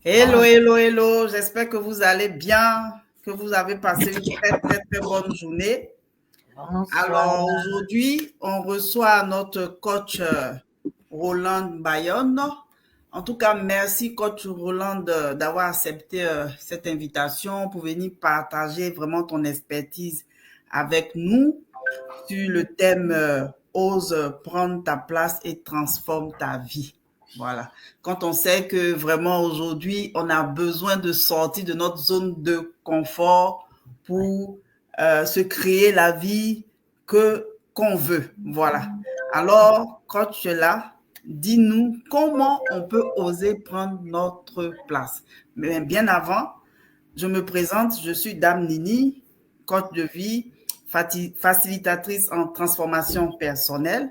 Hello, hello, hello. J'espère que vous allez bien, que vous avez passé une très, très, très bonne journée. Bonsoir. Alors, aujourd'hui, on reçoit notre coach Roland Bayonne. En tout cas, merci, coach Roland, d'avoir accepté cette invitation pour venir partager vraiment ton expertise avec nous sur le thème Ose prendre ta place et transforme ta vie. Voilà. Quand on sait que vraiment aujourd'hui, on a besoin de sortir de notre zone de confort pour se créer la vie qu'on veut. Voilà. Alors, quand tu es là, dis-nous comment on peut oser prendre notre place. Mais bien avant, je me présente, je suis Dame Nini, coach de vie, facilitatrice en transformation personnelle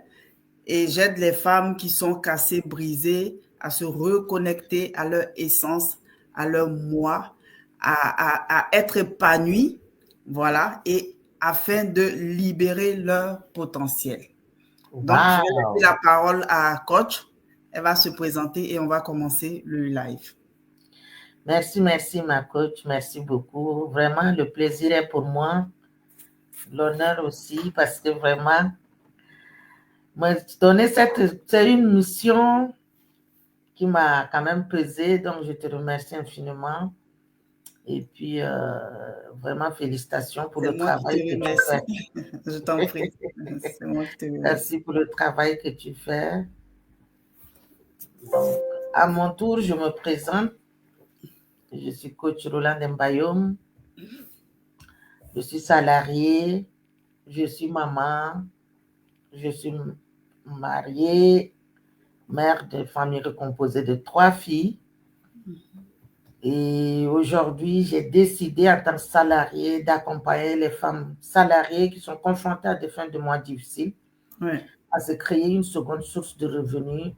et j'aide les femmes qui sont cassées, brisées à se reconnecter à leur essence, à leur moi, à être épanouies, voilà, et afin de libérer leur potentiel. Donc, je vais laisser Wow. la parole à coach. Elle va se présenter et on va commencer le live. Merci, ma coach. Merci beaucoup. Vraiment, le plaisir est pour moi. L'honneur aussi, parce que vraiment, me donner c'est une mission qui m'a quand même pesé. Donc, je te remercie infiniment. Et puis, vraiment, félicitations pour C'est le moi qui te travail que tu remercie. fais. Je t'en prie. C'est moi qui te remercie. Merci pour le travail que tu fais. Donc, à mon tour, je me présente. Je suis coach Roland Mbayom. Je suis salariée, je suis maman, je suis mariée, mère de famille composée de 3 filles. Et aujourd'hui, j'ai décidé en tant que salariée d'accompagner les femmes salariées qui sont confrontées à des fins de mois difficiles Ouais. à se créer une seconde source de revenus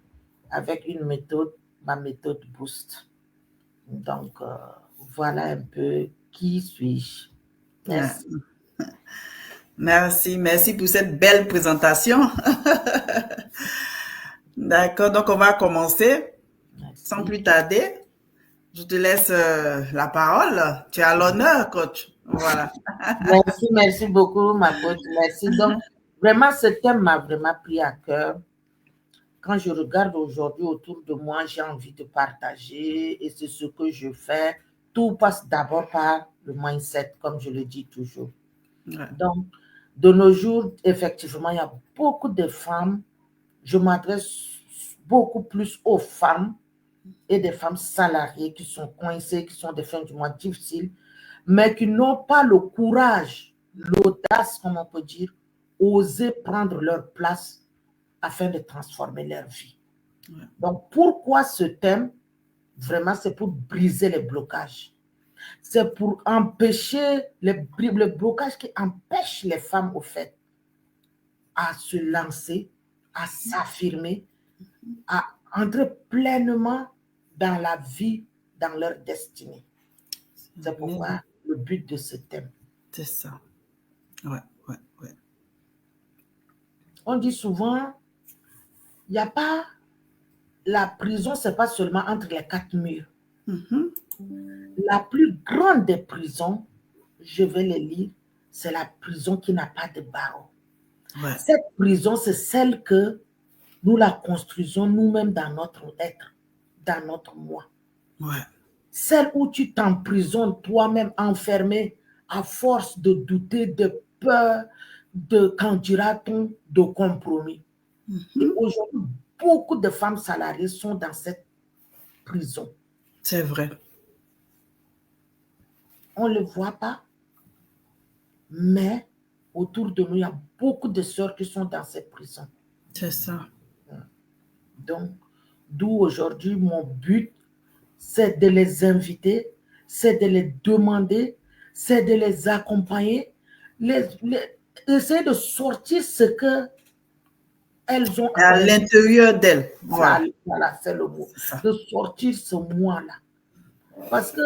avec une méthode, ma méthode Boost. Donc, voilà un peu qui suis-je. Ouais. Merci. Merci, merci pour cette belle présentation. D'accord, donc on va commencer. Sans Merci. plus tarder, je te laisse la parole. Tu as l'honneur, coach. Voilà. Merci beaucoup, ma coach. Merci. Donc, vraiment, ce thème m'a vraiment pris à cœur. Quand je regarde aujourd'hui autour de moi, j'ai envie de partager et c'est ce que je fais. Tout passe d'abord par le mindset, comme je le dis toujours. Ouais. Donc, de nos jours, effectivement, il y a beaucoup de femmes. Je m'adresse beaucoup plus aux femmes et des femmes salariées qui sont coincées, qui sont des fins du mois difficiles, mais qui n'ont pas le courage, l'audace, comme on peut dire, oser prendre leur place afin de transformer leur vie. Ouais. Donc, pourquoi ce thème? Vraiment, c'est pour briser les blocages. C'est pour empêcher les blocages qui empêchent les femmes, au fait, à se lancer, à s'affirmer, à entrer pleinement dans la vie, dans leur destinée. C'est pourquoi le but de ce thème. C'est ça. Ouais, ouais, ouais. On dit souvent, il n'y a pas, la prison, ce n'est pas seulement entre les 4 murs. Mhm. La plus grande des prisons, je vais les lire, c'est la prison qui n'a pas de barreaux. Ouais, Cette prison, c'est celle que nous la construisons nous-mêmes dans notre être, dans notre moi. ouais. Celle où tu t'emprisonnes toi-même enfermé à force de douter, de peur, de candidaton, de compromis. Et Mhm. aujourd'hui, beaucoup de femmes salariées sont dans cette prison. C'est vrai. On ne le voit pas, mais autour de nous, il y a beaucoup de sœurs qui sont dans cette prison. C'est ça. Donc, d'où aujourd'hui mon but, c'est de les inviter, c'est de les demander, c'est de les accompagner, essayer de sortir ce que elles ont en À elles. l'intérieur d'elle. Voilà. Voilà, c'est le mot. C'est ça. De sortir ce moi-là. Parce que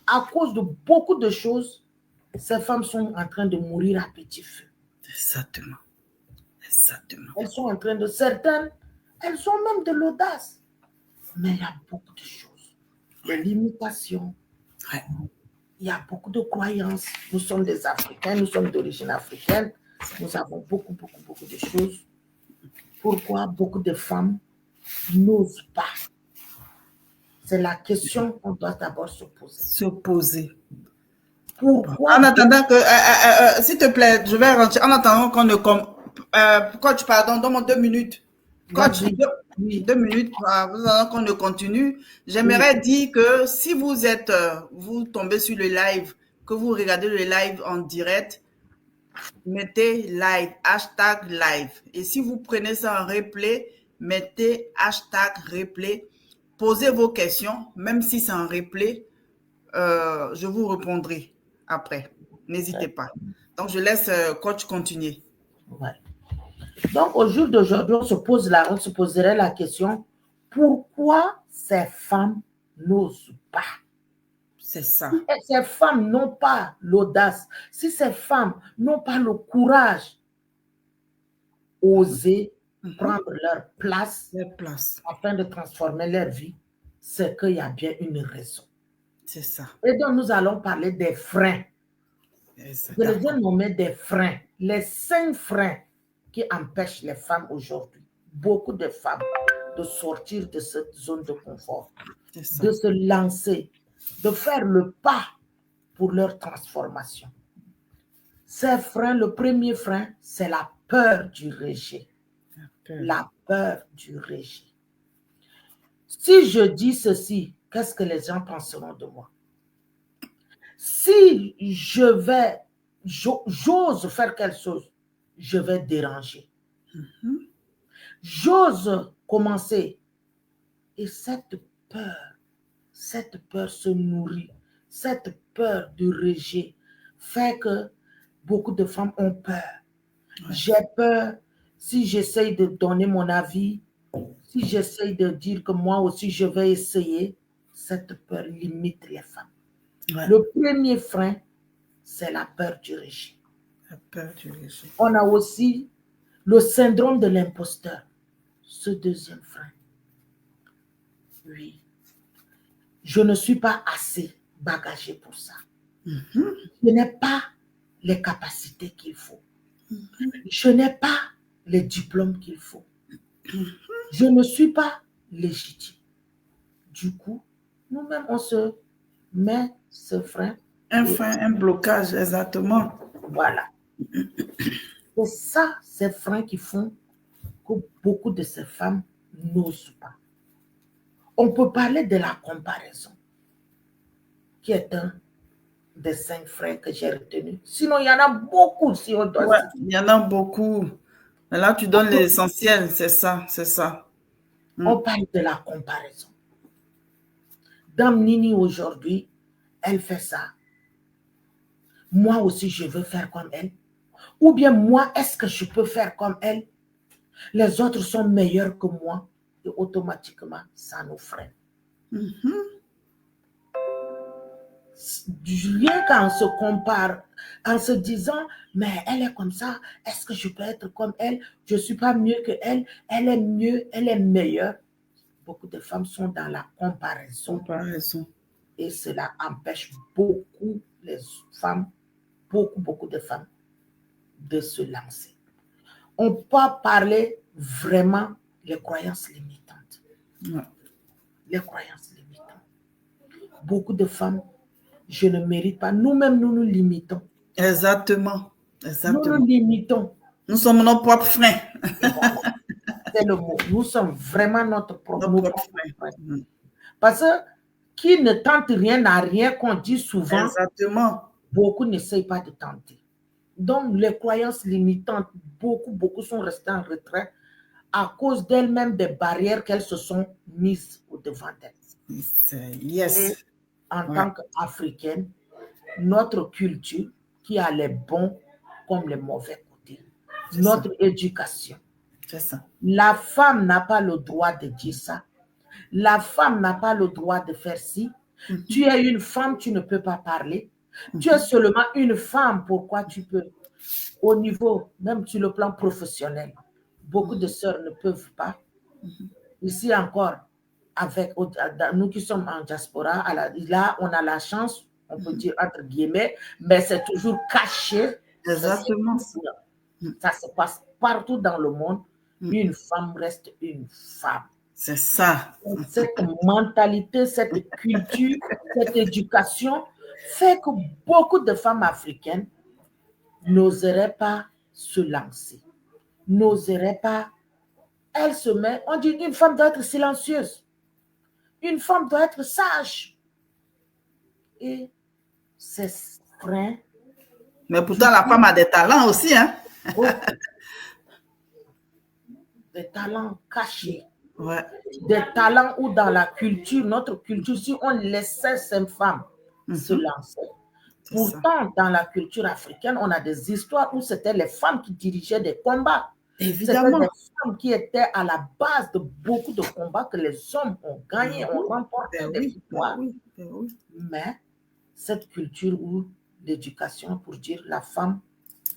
à cause de beaucoup de choses, ces femmes sont en train de mourir à petit feu. Exactement. Exactement. Elles sont en train de, certaines, elles ont même de l'audace. Mais il y a beaucoup de choses. les limitations. Ouais. Il y a beaucoup de croyances. Nous sommes des Africains, nous sommes d'origine africaine. Nous avons beaucoup de choses. Pourquoi beaucoup de femmes n'osent pas? C'est la question qu'on doit d'abord se poser. Se poser. Pourquoi? En attendant que, s'il te plaît, je vais rentrer. En attendant qu'on ne coach, pardon, donne-moi 2 minutes. Coach, Vas-y. Oui. 2 minutes, en attendant qu'on ne continue. J'aimerais dire que si vous êtes, vous tombez sur le live, que vous regardez le live en direct, mettez live, hashtag live. Et si vous prenez ça en replay, mettez hashtag replay. Posez vos questions, même si c'est en replay, je vous répondrai après. N'hésitez pas. Donc, je laisse coach continuer. Ouais. Donc, au jour d'aujourd'hui, on se poserait la question, pourquoi ces femmes n'osent pas? C'est ça. Si ces femmes n'ont pas l'audace, si ces femmes n'ont pas le courage, oser prendre leur place afin de transformer leur vie, c'est qu'il y a bien une raison. C'est ça. Et donc, nous allons parler des freins. Je les ai nommés des freins. Les 5 freins qui empêchent les femmes aujourd'hui, beaucoup de femmes, de sortir de cette zone de confort, de se lancer, de faire le pas pour leur transformation. Ces freins, le premier frein, c'est la peur du rejet. La peur du rejet. Si je dis ceci, qu'est-ce que les gens penseront de moi? Si j'ose faire quelque chose, je vais déranger. J'ose commencer. Et cette peur se nourrit. Cette peur du rejet fait que beaucoup de femmes ont peur. J'ai peur si j'essaye de donner mon avis, si j'essaye de dire que moi aussi je vais essayer, cette peur limite les femmes. Le premier frein, c'est la peur du rejet. La peur du rejet. On a aussi le syndrome de l'imposteur. Ce deuxième frein. Oui. Je ne suis pas assez bagagée pour ça. Je n'ai pas les capacités qu'il faut. Je n'ai pas les diplômes qu'il faut. Je ne suis pas légitime. Du coup, nous-mêmes, on se met ce frein. Un frein, un blocage, exactement. Voilà. C'est ça, ces freins qui font que beaucoup de ces femmes n'osent pas. On peut parler de la comparaison, qui est un des 5 freins que j'ai retenus. Sinon, il y en a beaucoup. Si on doit il y en a beaucoup. Mais là, tu donnes l'essentiel, c'est ça, c'est ça. On parle de la comparaison. Dame Nini, aujourd'hui, elle fait ça. Moi aussi, je veux faire comme elle. Ou bien moi, est-ce que je peux faire comme elle? Les autres sont meilleurs que moi. Et automatiquement, ça nous freine. Rien qu'en se compare, en se disant, mais elle est comme ça, est-ce que je peux être comme elle? Je ne suis pas mieux que elle est mieux, elle est meilleure. Beaucoup de femmes sont dans la comparaison. Et cela empêche beaucoup les femmes, beaucoup de femmes de se lancer. On peut parler vraiment des croyances limitantes. Les croyances limitantes. Beaucoup de femmes, je ne mérite pas. Nous-mêmes, nous nous limitons. Exactement. Nous nous limitons. Nous sommes nos propres freins. Voilà. C'est le mot. Nous sommes vraiment notre propre frein. Parce que qui ne tente rien n'a rien, qu'on dit souvent. Exactement. Beaucoup n'essayent pas de tenter. Donc, les croyances limitantes, beaucoup sont restées en retrait à cause d'elles-mêmes des barrières qu'elles se sont mises au devant d'elles. Yes. Et en tant qu'Africaine, notre culture, qui a les bons comme les mauvais côtés, notre éducation. C'est ça. La femme n'a pas le droit de dire ça. La femme n'a pas le droit de faire ci. Tu es une femme, tu ne peux pas parler. Tu es seulement une femme, pourquoi tu peux? Au niveau, même sur le plan professionnel, beaucoup de sœurs ne peuvent pas. Ici encore, avec nous qui sommes en diaspora, là, on a la chance, on peut dire entre guillemets, mais c'est toujours caché. Exactement. Ça se passe partout dans le monde. Une femme reste une femme. C'est ça. Cette mentalité, cette culture, cette éducation fait que beaucoup de femmes africaines n'oseraient pas se lancer, n'oseraient pas. Elle se met, on dit une femme doit être silencieuse, une femme doit être sage. Et c'est vrai. Mais pourtant, la femme a des talents aussi, hein? Des talents cachés. Ouais. Des talents où dans la culture, notre culture, si on laissait ces femmes se lancer. Pourtant, dans la culture africaine, on a des histoires où c'était les femmes qui dirigeaient des combats. Évidemment. C'était des femmes qui étaient à la base de beaucoup de combats que les hommes ont gagnés, ont remporté des victoires. Mais cette culture où l'éducation pour dire la femme,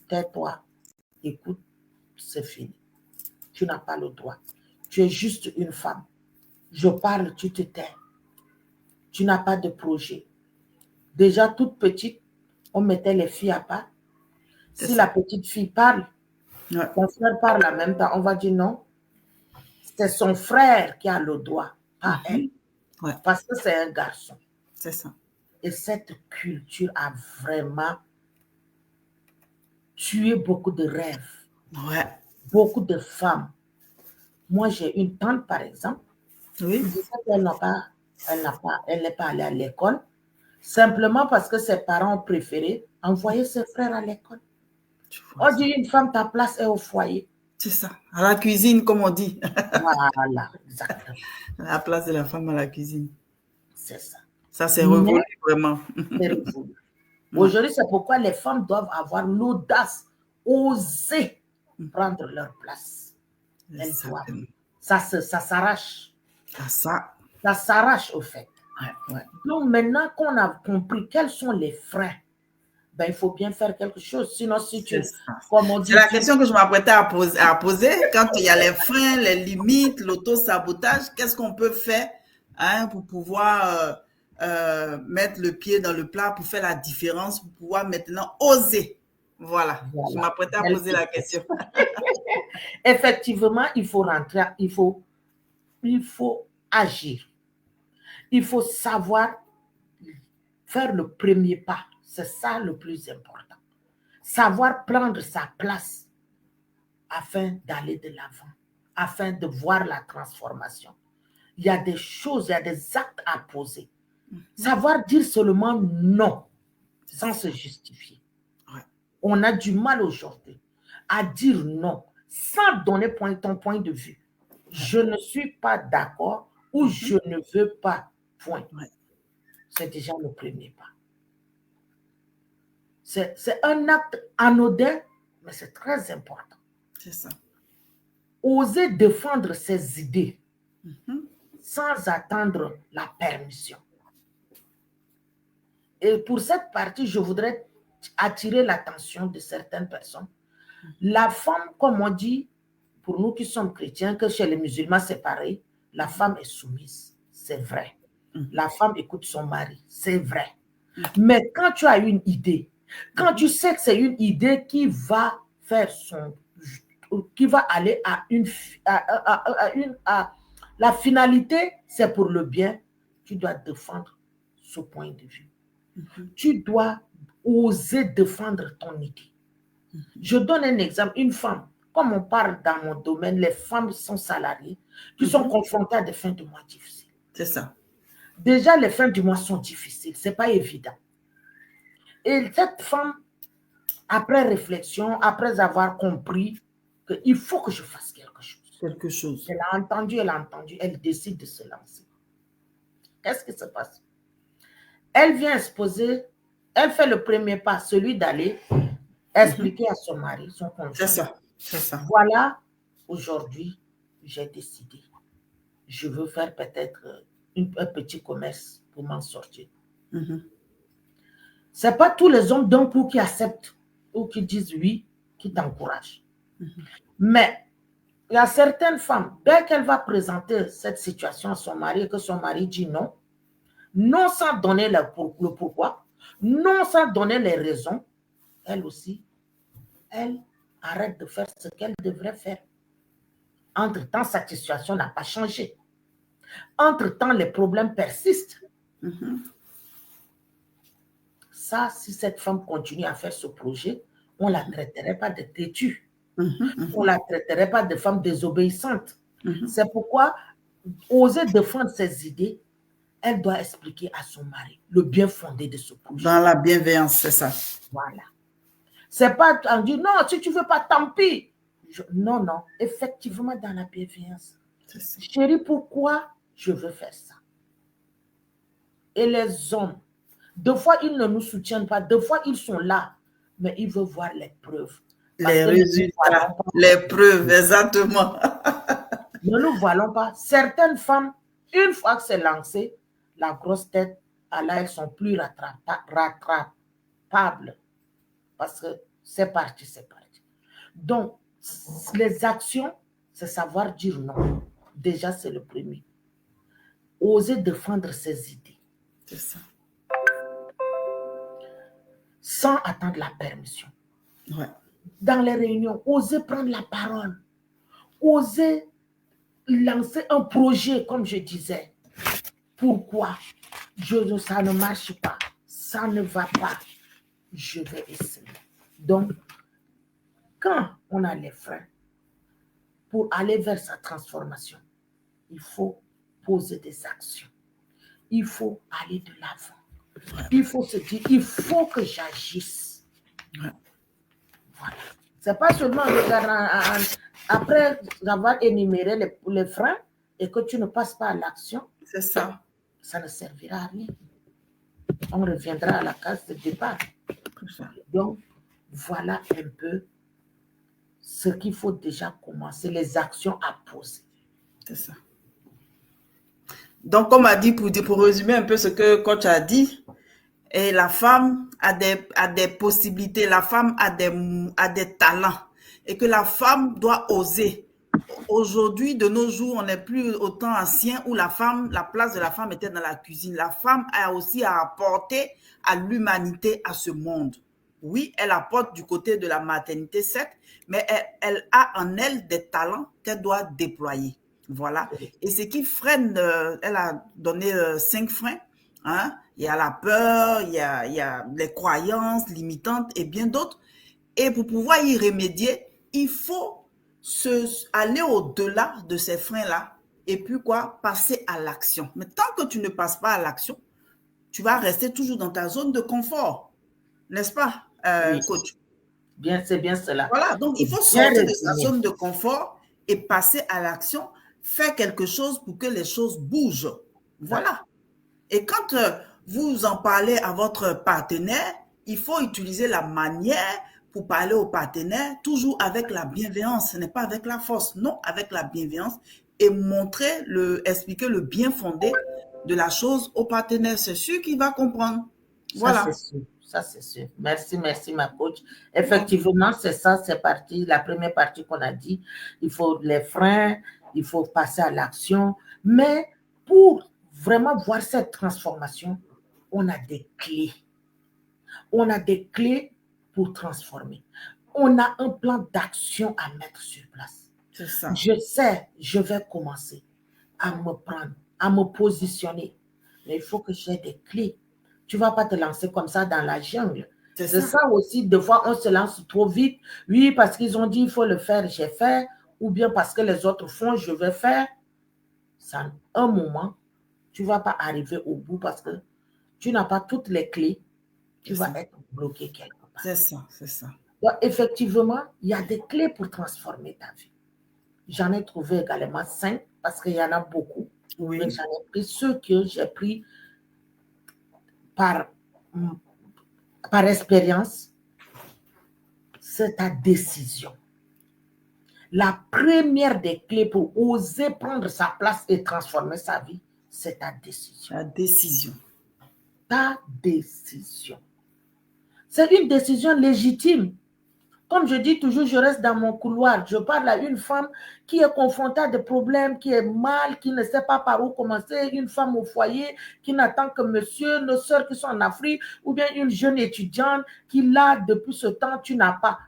tais-toi, écoute, c'est fini. Tu n'as pas le droit. Tu es juste une femme. Je parle, tu te tais. Tu n'as pas de projet. Déjà toute petite, on mettait les filles à part. Si la petite fille parle, son frère parle en même temps, on va dire non. C'est son frère qui a le droit, pas elle. Parce que c'est un garçon. C'est ça. Et cette culture a vraiment tué beaucoup de rêves. Ouais. Beaucoup de femmes. Moi, j'ai une tante, par exemple, oui. qui disait qu'elle n'est pas allée à l'école, simplement parce que ses parents ont préféré envoyer ses frères à l'école. On dit une femme, ta place est au foyer. C'est ça, à la cuisine, comme on dit. Voilà, exactement. La place de la femme à la cuisine. C'est ça. Ça, c'est révolu, vraiment. C'est révolu. Aujourd'hui, c'est pourquoi les femmes doivent avoir l'audace, oser prendre leur place. Elles doivent. Ça s'arrache. Ça s'arrache, au fait. Ouais. Donc, maintenant qu'on a compris quels sont les freins, ben, il faut bien faire quelque chose. Sinon, si tu... C'est la question que je m'apprêtais à poser. Quand il y a les freins, les limites, l'auto-sabotage, qu'est-ce qu'on peut faire pour pouvoir mettre le pied dans le plat, pour faire la différence, pour pouvoir maintenant oser. Voilà. Je m'apprêtais à poser la question. Effectivement, il faut rentrer, il faut agir. Il faut savoir faire le premier pas. C'est ça le plus important. Savoir prendre sa place afin d'aller de l'avant, afin de voir la transformation. Il y a des choses, il y a des actes à poser. Savoir dire seulement non, sans se justifier. On a du mal aujourd'hui à dire non, sans donner ton point de vue. Je ne suis pas d'accord ou je ne veux pas, point. C'est déjà le premier pas. C'est un acte anodin, mais c'est très important. C'est ça. Oser défendre ses idées sans attendre la permission. Et pour cette partie, je voudrais attirer l'attention de certaines personnes. La femme, comme on dit, pour nous qui sommes chrétiens, que chez les musulmans c'est pareil, la femme est soumise, c'est vrai. La femme écoute son mari, c'est vrai. Mais quand tu as une idée, quand tu sais que c'est une idée qui va faire qui va aller à la finalité, c'est pour le bien, tu dois défendre ce point de vue. Tu dois oser défendre ton idée. Je donne un exemple, une femme, comme on parle dans mon domaine, les femmes sont salariées, qui sont confrontées à des fins de mois difficiles. C'est ça. Déjà, les fins du mois sont difficiles, ce n'est pas évident. Et cette femme, après réflexion, après avoir compris qu'il faut que je fasse quelque chose. Elle a entendu, elle décide de se lancer. Qu'est-ce qui se passe? Elle vient exposer, elle fait le premier pas, celui d'aller expliquer à son mari, son conjoint. C'est ça. Voilà, aujourd'hui, j'ai décidé. Je veux faire peut-être un petit commerce pour m'en sortir. Ce n'est pas tous les hommes d'un coup qui acceptent ou qui disent oui, qui t'encouragent. Mais Il y a certaines femmes, dès qu'elle va présenter cette situation à son mari et que son mari dit non, non sans donner le pourquoi, non sans donner les raisons, elle aussi, elle arrête de faire ce qu'elle devrait faire. Entre-temps, sa situation n'a pas changé. Entre-temps, les problèmes persistent. Ça, si cette femme continue à faire ce projet, on ne la traiterait pas de têtue. On ne la traiterait pas de femme désobéissante. C'est pourquoi, oser défendre ses idées, elle doit expliquer à son mari le bien fondé de ce projet. Dans la bienveillance, c'est ça. Voilà. C'est pas en dire non, si tu ne veux pas, tant pis. Non, non, effectivement, dans la bienveillance. Chérie, pourquoi je veux faire ça? Et les hommes, deux fois, ils ne nous soutiennent pas, deux fois, ils sont là, mais ils veulent voir les preuves. Les résultats, les preuves, exactement. Ne nous voilons pas. Certaines femmes, une fois que c'est lancé, la grosse tête, là, elles sont plus rattrapables. Parce que c'est parti, c'est parti. Donc, les actions, c'est savoir dire non. Déjà, c'est le premier. Oser défendre ses idées. C'est ça. Sans attendre la permission. Ouais. Dans les réunions, oser prendre la parole. Oser lancer un projet, comme je disais. Pourquoi? Ça ne marche pas. Ça ne va pas. Je vais essayer. Donc, quand on a les freins, pour aller vers sa transformation, il faut poser des actions. Il faut aller de l'avant. Il faut se dire, il faut que j'agisse. Voilà. Ce n'est pas seulement après avoir énuméré les freins et que tu ne passes pas à l'action. C'est ça. Ça ne servira à rien. On reviendra à la case de départ. Donc, voilà un peu ce qu'il faut déjà commencer, les actions à poser. C'est ça. Donc, comme a dit, pour résumer un peu ce que coach a dit, et la femme a des possibilités, la femme a des talents, et que la femme doit oser. Aujourd'hui, de nos jours, on n'est plus au temps ancien où la place de la femme était dans la cuisine. La femme a aussi à apporter à l'humanité, à ce monde. Oui, elle apporte du côté de la maternité, certes, mais elle a en elle des talents qu'elle doit déployer. Voilà. Et ce qui freine, elle a donné 5 freins. Hein? Il y a la peur, il y a les croyances limitantes et bien d'autres. Et pour pouvoir y remédier, il faut aller au-delà de ces freins-là et puis passer à l'action. Mais tant que tu ne passes pas à l'action, tu vas rester toujours dans ta zone de confort. N'est-ce pas, oui. Coach? C'est bien cela. Voilà, donc il faut sortir de sa zone de confort et passer à l'action, faire quelque chose pour que les choses bougent. Voilà. Et quand vous en parlez à votre partenaire, il faut utiliser la manière pour parler au partenaire, toujours avec la bienveillance. Ce n'est pas avec la force, non, avec la bienveillance et expliquer le bien fondé de la chose au partenaire. C'est sûr qu'il va comprendre. Voilà. Ça, c'est sûr. Merci, ma coach. Effectivement, c'est ça, c'est la première partie qu'on a dit. Il faut les freins, il faut passer à l'action. Mais pour vraiment voir cette transformation, on a des clés. On a des clés pour transformer. On a un plan d'action à mettre sur place. C'est ça. Je sais, je vais commencer à me prendre, à me positionner. Mais il faut que j'ai des clés. Tu ne vas pas te lancer comme ça dans la jungle. C'est ça aussi, des fois, on se lance trop vite. Oui, parce qu'ils ont dit, il faut le faire, j'ai fait. Ou bien parce que les autres font, je vais faire. Ça, un moment, tu ne vas pas arriver au bout parce que tu n'as pas toutes les clés. Tu vas être bloqué quelque part. C'est ça, c'est ça. Donc, effectivement, il y a des clés pour transformer ta vie. J'en ai trouvé également 5 parce qu'il y en a beaucoup. Oui. Mais j'en ai pris ceux que j'ai pris par expérience. C'est ta décision. La première des clés pour oser prendre sa place et transformer sa vie, c'est ta décision. La décision. Ta décision. C'est une décision légitime. Comme je dis toujours, je reste dans mon couloir. Je parle à une femme qui est confrontée à des problèmes, qui est mal, qui ne sait pas par où commencer, une femme au foyer qui n'attend que monsieur, nos soeurs qui sont en Afrique, ou bien une jeune étudiante qui, là, depuis ce temps, tu n'as pas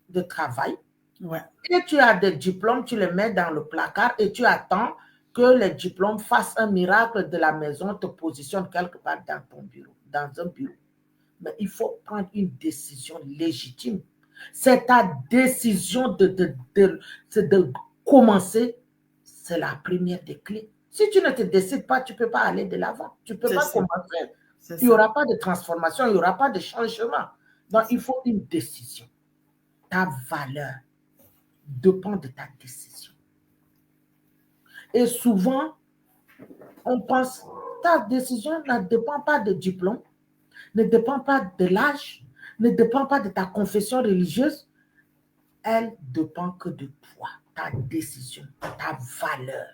de travail. Ouais. Et tu as des diplômes, tu les mets dans le placard et tu attends que les diplômes fassent un miracle de la maison, te positionnent quelque part dans ton bureau, dans un bureau. Mais il faut prendre une décision légitime. C'est ta décision de commencer. C'est la première des clés. Si tu ne te décides pas, tu ne peux pas aller de l'avant. Tu ne peux C'est pas ça. commencer. C'est Il n'y ça. aura pas de transformation, il n'y aura pas de changement. Donc, il faut une décision. Ta valeur dépend de ta décision. Et souvent, on pense, ta décision ne dépend pas de diplôme, ne dépend pas de l'âge, ne dépend pas de ta confession religieuse. Elle dépend que de toi, ta décision, ta valeur.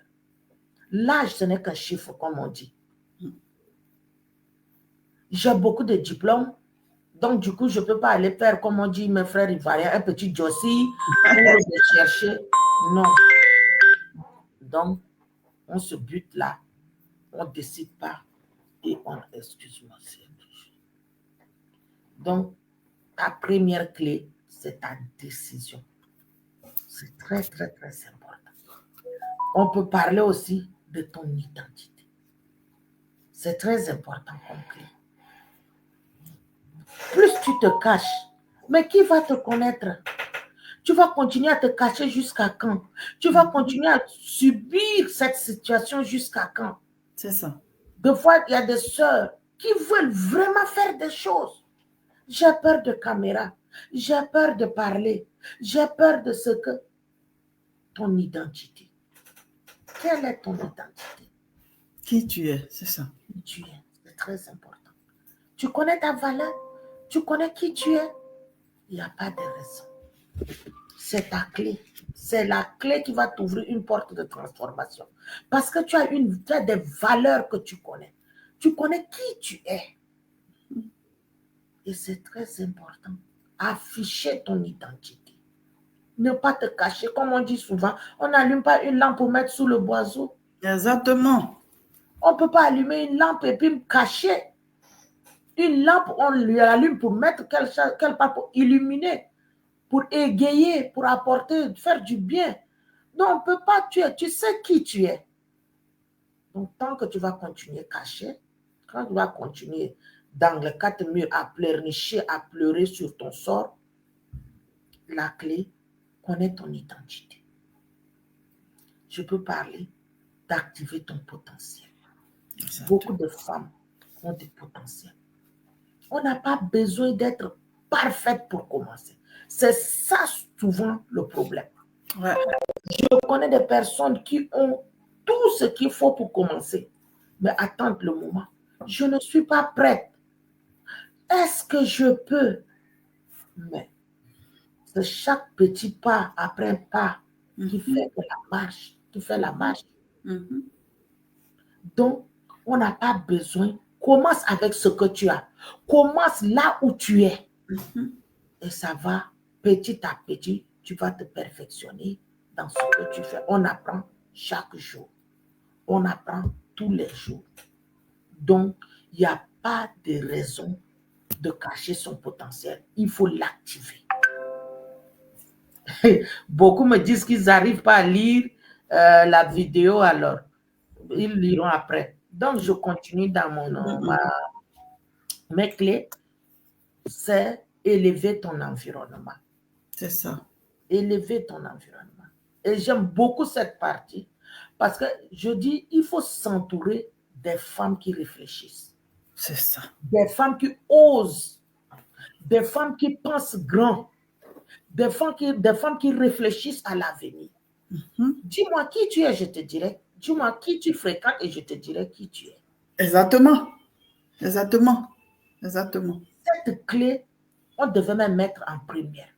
L'âge, ce n'est qu'un chiffre, comme on dit. J'ai beaucoup de diplômes, donc du coup, je ne peux pas aller faire, comme on dit, mes frères ivoiriens, un petit jossi pour les chercher. Non. Donc, on se bute là, on ne décide pas et on, excuse-moi, donc, ta première clé, c'est ta décision. C'est très, très, très important. On peut parler aussi de ton identité. C'est très important comme clé. Plus tu te caches, mais qui va te connaître? Tu vas continuer à te cacher jusqu'à quand? Tu vas continuer à subir cette situation jusqu'à quand? C'est ça. Des fois, il y a des sœurs qui veulent vraiment faire des choses. J'ai peur de caméra. J'ai peur de parler. J'ai peur de ce que... Ton identité. Quelle est ton identité? Qui tu es, c'est ça. Qui tu es, c'est très important. Tu connais ta valeur? Tu connais qui tu es? Il n'y a pas de raison. C'est ta clé. C'est la clé qui va t'ouvrir une porte de transformation. Parce que tu as des valeurs que tu connais. Tu connais qui tu es. Et c'est très important. Afficher ton identité. Ne pas te cacher. Comme on dit souvent, on n'allume pas une lampe pour mettre sous le boiseau. Exactement. On ne peut pas allumer une lampe et puis me cacher. Une lampe, on lui allume pour mettre quelque part pour illuminer, pour égayer, pour apporter, faire du bien. Donc, on ne peut pas tuer. Tu sais qui tu es. Donc, tant que tu vas continuer caché, quand tu vas continuer dans les quatre murs à pleurnicher, à pleurer sur ton sort, la clé, connais ton identité. Je peux parler d'activer ton potentiel. Beaucoup de femmes ont des potentiels. On n'a pas besoin d'être parfaite pour commencer. C'est ça souvent le problème. Ouais. Je connais des personnes qui ont tout ce qu'il faut pour commencer, mais attendent le moment. Je ne suis pas prête. Est-ce que je peux? Mais c'est chaque petit pas après un pas qui fait la marche, qui fait la marche. Donc, on n'a pas besoin. Commence avec ce que tu as. Commence là où tu es. Et ça va, petit à petit, tu vas te perfectionner dans ce que tu fais. On apprend chaque jour. On apprend tous les jours. Donc, il n'y a pas de raison de cacher son potentiel. Il faut l'activer. Beaucoup me disent qu'ils n'arrivent pas à lire la vidéo, alors ils liront après. Donc, je continue dans mes clés, c'est élever ton environnement. C'est ça. Élever ton environnement. Et j'aime beaucoup cette partie parce que je dis, il faut s'entourer des femmes qui réfléchissent. C'est ça. Des femmes qui osent. Des femmes qui pensent grand. Des femmes qui réfléchissent à l'avenir. Dis-moi qui tu es, je te dirai. Dis-moi qui tu fréquentes et je te dirai qui tu es. Exactement. Exactement. Exactement. Cette clé, on devait même mettre en première.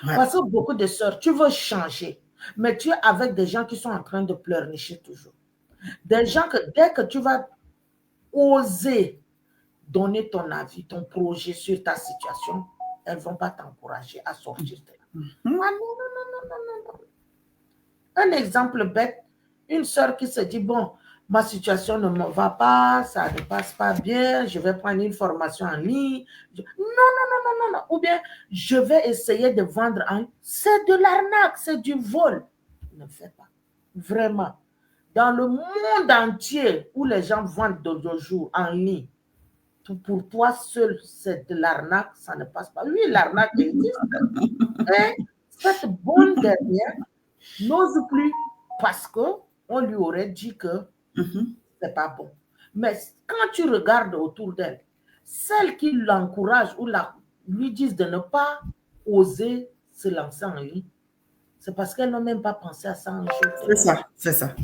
Ouais. Parce que beaucoup de sœurs, tu veux changer, mais tu es avec des gens qui sont en train de pleurnicher toujours. Des gens que dès que tu vas oser donner ton avis, ton projet sur ta situation, elles ne vont pas t'encourager à sortir de là. Mhm. Ah non, non, non, non, non, non. Un exemple bête, une sœur qui se dit, bon, ma situation ne me va pas, ça ne passe pas bien, je vais prendre une formation en ligne. Non, non, non, non, non, non. Ou bien, je vais essayer de vendre en... C'est de l'arnaque, c'est du vol. Ne fais pas. Vraiment. Dans le monde entier où les gens vendent de nos jours en ligne, pour toi seul, c'est de l'arnaque, ça ne passe pas. Oui, l'arnaque existe. Et cette bonne dernière n'ose plus parce qu'on lui aurait dit que c'est pas bon. Mais quand tu regardes autour d'elle, celles qui l'encouragent ou lui disent de ne pas oser se lancer en ligne, c'est parce qu'elles n'ont même pas pensé à ça un jour. C'est ça, c'est ça.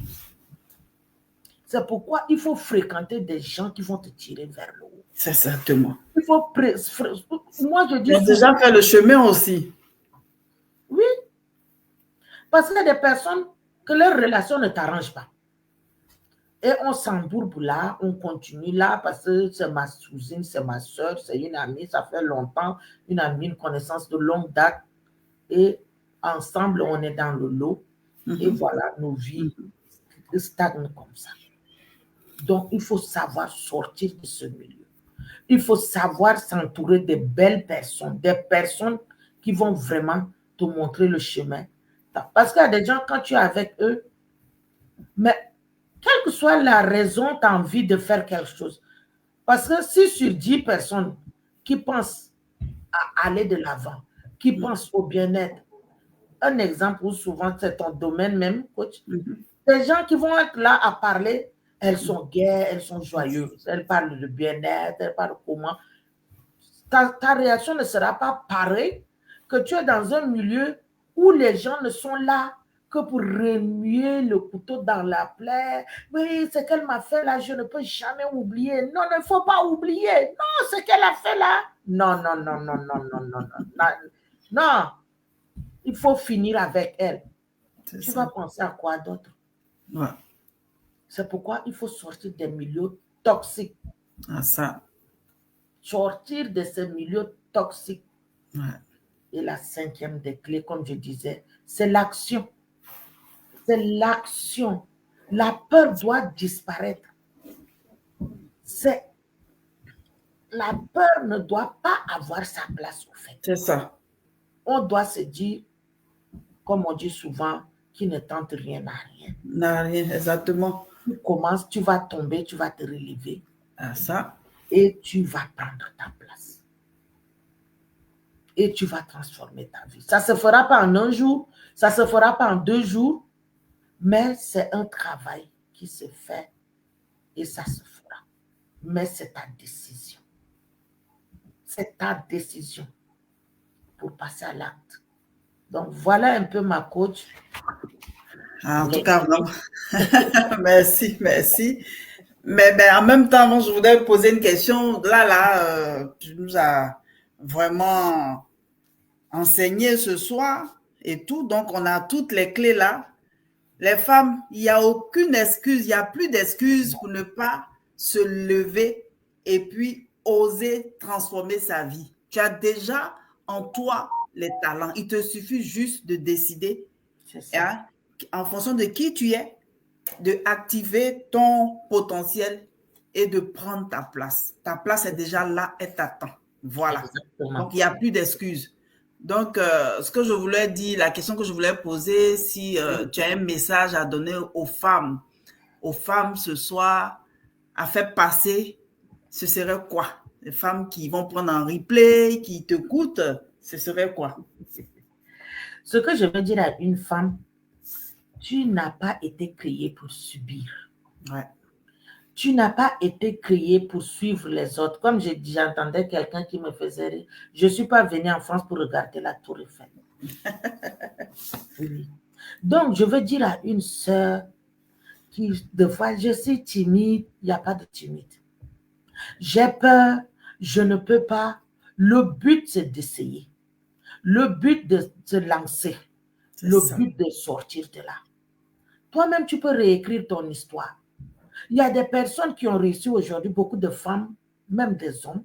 C'est pourquoi il faut fréquenter des gens qui vont te tirer vers le haut. C'est exactement. Il faut moi je dis souvent, déjà faire le chemin aussi. Oui. Parce qu'il y a des personnes que leur relation ne t'arrange pas. Et on s'embourbe là, on continue là parce que c'est ma cousine, c'est ma soeur, c'est une amie, ça fait longtemps, une amie, une connaissance de longue date. Et ensemble, on est dans le lot. Et voilà, nos vies stagnent comme ça. Donc, il faut savoir sortir de ce milieu. Il faut savoir s'entourer de belles personnes, des personnes qui vont vraiment te montrer le chemin. Parce qu'il y a des gens, quand tu es avec eux, mais quelle que soit la raison, tu as envie de faire quelque chose. Parce que si sur 10 personnes qui pensent à aller de l'avant, qui pensent au bien-être, un exemple où souvent c'est ton domaine même, coach, des gens qui vont être là à parler, elles sont gaies, elles sont joyeuses, elles parlent de bien-être, elles parlent comment. Ta réaction ne sera pas pareille que tu es dans un milieu où les gens ne sont là que pour remuer le couteau dans la plaie. Oui, ce qu'elle m'a fait là, je ne peux jamais oublier. Non, il ne faut pas oublier. Non, ce qu'elle a fait là. Non, non, non, non, non, non, non, non. Non, il faut finir avec elle. Tu vas penser à quoi d'autre? Ouais. C'est pourquoi il faut sortir des milieux toxiques. Ah, ça. Sortir de ces milieux toxiques. Ouais. Et la cinquième des clés, comme je disais, c'est l'action. C'est l'action. La peur doit disparaître. La peur ne doit pas avoir sa place au fait. C'est ça. On doit se dire, comme on dit souvent, qui ne tente rien n'a rien. N'a rien, exactement. Tu commences, tu vas tomber, tu vas te relever. Ah, ça. Et tu vas prendre ta place. Et tu vas transformer ta vie. Ça ne se fera pas en un jour, ça ne se fera pas en 2 jours, mais c'est un travail qui se fait et ça se fera. Mais c'est ta décision. C'est ta décision pour passer à l'acte. Donc, voilà un peu ma coach. En tout cas, vraiment. Merci, merci. Mais en même temps, moi, je voudrais poser une question. Tu nous as vraiment enseigné ce soir et tout. Donc, on a toutes les clés là. Les femmes, il n'y a aucune excuse, il n'y a plus d'excuse pour ne pas se lever et puis oser transformer sa vie. Tu as déjà en toi les talents. Il te suffit juste de décider, hein, en fonction de qui tu es, de activer ton potentiel et de prendre ta place. Ta place est déjà là, elle t'attend. Voilà. Exactement. Donc, il n'y a plus d'excuses. Donc, ce que je voulais dire, la question que je voulais poser, si tu as un message à donner aux femmes ce soir, à faire passer, ce serait quoi? Les femmes qui vont prendre un replay, qui t'écoutent, ce serait quoi? Ce que je veux dire à une femme, tu n'as pas été créé pour subir. Ouais. Tu n'as pas été créé pour suivre les autres. Comme j'entendais quelqu'un qui me faisait rire, je ne suis pas venue en France pour regarder la Tour Eiffel. Oui. Donc, je veux dire à une sœur qui, des fois, je suis timide, il n'y a pas de timide. J'ai peur, je ne peux pas. Le but, c'est d'essayer. Le but de se lancer. Le but de sortir de là. Toi-même, tu peux réécrire ton histoire. Il y a des personnes qui ont réussi aujourd'hui, beaucoup de femmes, même des hommes.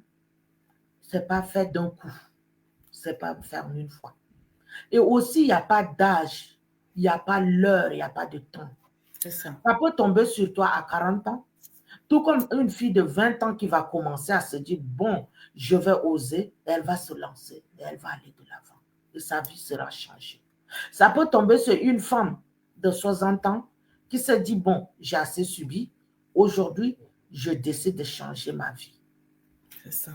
Ce n'est pas fait d'un coup. c'est pas faire en une fois. Et aussi, il n'y a pas d'âge, il n'y a pas l'heure, il n'y a pas de temps. C'est ça. Ça peut tomber sur toi à 40 ans, tout comme une fille de 20 ans qui va commencer à se dire, bon, je vais oser, elle va se lancer et elle va aller de l'avant. Et sa vie sera changée. Ça peut tomber sur une femme de 60 ans qui se dit, bon, j'ai assez subi, aujourd'hui, je décide de changer ma vie. C'est ça.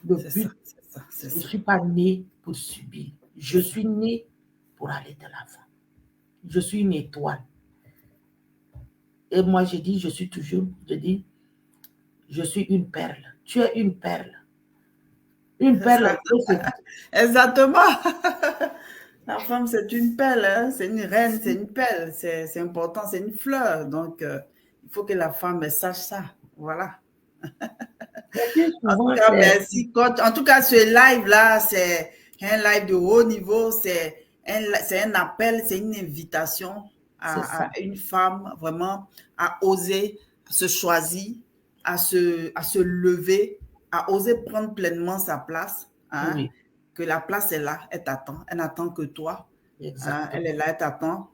Le C'est but, ça. je ne suis pas née pour subir. Je suis née pour aller de l'avant. Je suis une étoile. Et moi, je dis je suis une perle. Tu es une perle. Une perle. Exactement. La femme, c'est une perle, hein? C'est une reine, c'est une perle. C'est important, c'est une fleur. Donc, il faut que la femme sache ça. Voilà. En tout cas, merci, coach. En tout cas, ce live-là, c'est un live de haut niveau. C'est un appel, c'est une invitation à une femme vraiment à oser, à se choisir, à se lever, à oser prendre pleinement sa place. Hein? Oui. Que la place est là, elle t'attend. Elle n'attend que toi. Hein? Elle est là, elle t'attend.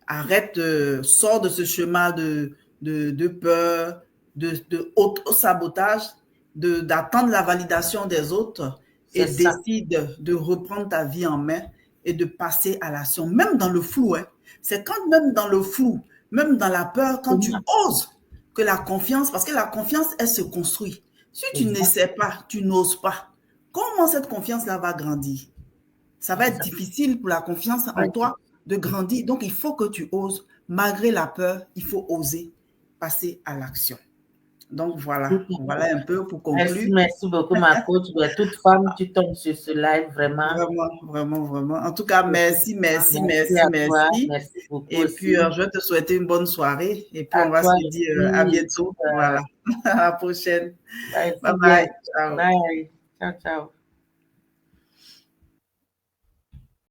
Arrête, sors de ce chemin de peur, de auto-sabotage, d'attendre la validation des autres et décide de reprendre ta vie en main et de passer à l'action, même dans le flou. Hein. C'est quand même dans le flou, même dans la peur, quand tu oses, que la confiance, parce que la confiance, elle se construit. Si tu n'essaies pas, tu n'oses pas, comment cette confiance-là va grandir? Ça va être difficile pour la confiance en toi de grandir. Donc, il faut que tu oses. Malgré la peur, il faut oser passer à l'action. Donc, voilà un peu pour conclure. Merci beaucoup, ma coach. Toute femme, tu tombes sur ce live, vraiment. Vraiment. En tout cas, merci. Merci beaucoup. Et puis, je vais te souhaiter une bonne soirée. Et puis, on va se dire à bientôt. Voilà. À la prochaine. Bye bye. Ciao.